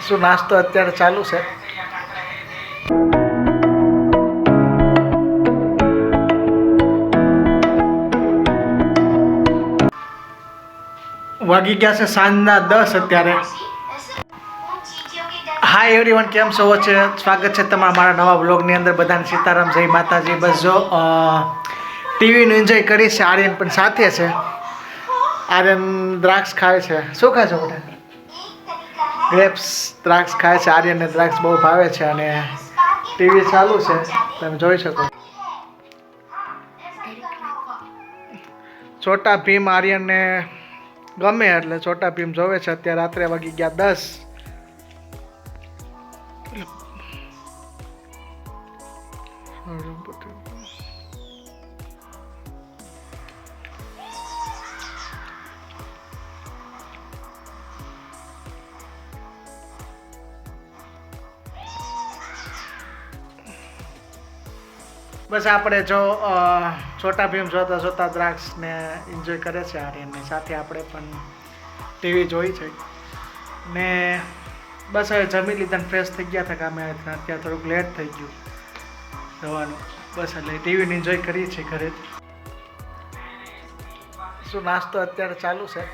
શું નાસ્તો અત્યારે ચાલુ છે? વાગી ગયા છે સાંજના 10 અત્યારે. હાય એવરીવન, કેમ છો? છે સ્વાગત છે તમારા મારા નવા બ્લોગની અંદર. બધાને સીતારામ, જય માતાજી. બસ જો ટીવીનું એન્જોય કરી છે. આર્યન પણ સાથે છે. આર્યન દ્રાક્ષ ખાય છે. શું ખાય છે બેટા? ગ્રેપ્સ, દ્રાક્ષ ખાય છે. આર્યનને દ્રાક્ષ બહુ ભાવે છે અને ટીવી ચાલુ છે, તમે જોઈ શકો. છોટા ભીમ આર્યનને ગમે એટલે છોટા ભીમ જોવે છે. અત્યારે રાત્રે વાગી ગયા 10. બસ આપણે જો છોટા ભીમ જોતા જોતા દ્રાક્ષને એન્જોય કરે છે આર્યનની સાથે. આપણે પણ ટીવી જોઈ છે ને બસ હવે જમી લીધા ફ્રેશ થઈ ગયા હતા કામે. અત્યારે થોડુંક લેટ થઈ ગયું જવાનું. બસ એટલે ટીવીને એન્જોય કરીએ છીએ ઘરે. શું નાસ્તો અત્યારે ચાલુ છે?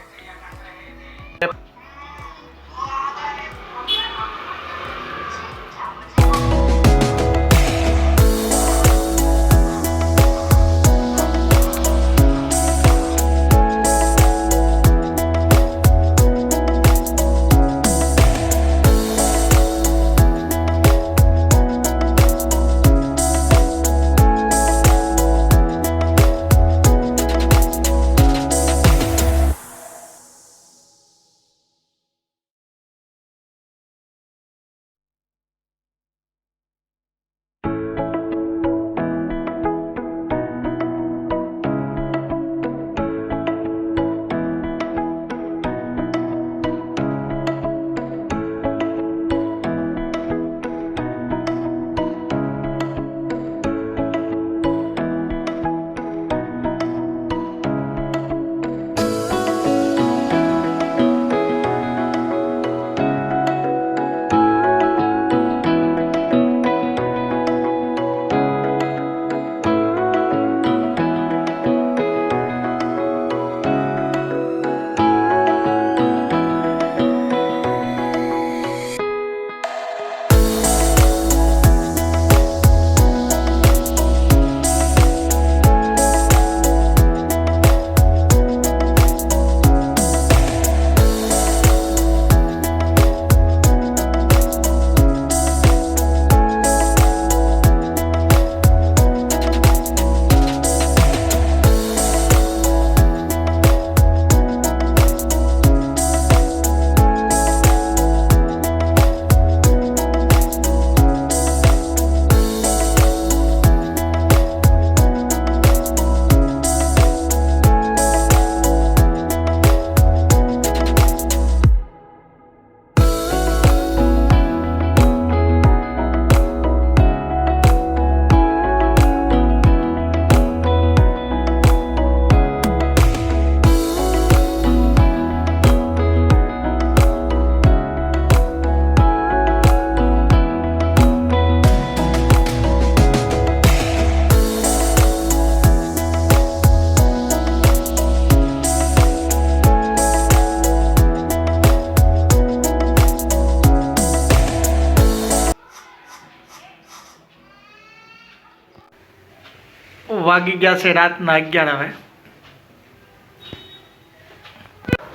વાગી ગયા છે રાતના 11. હવે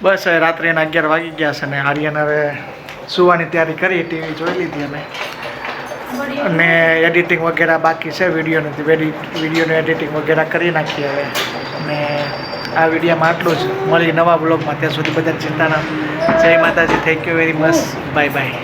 બસ હવે રાત્રેના 11 વાગી ગયા છે ને આર્યન હવે સુવાની તૈયારી કરી. ટીવી જોઈ લીધી અમે અને એડિટિંગ વગેરે બાકી છે વિડીયોનું એડિટિંગ વગેરે કરી નાખીએ હવે. અને આ વિડીયોમાં આટલું જ. મળી નવા બ્લોગમાં. ત્યાં સુધી બધાને ચિંતાના જય માતાજી. Thank you very much. Bye bye.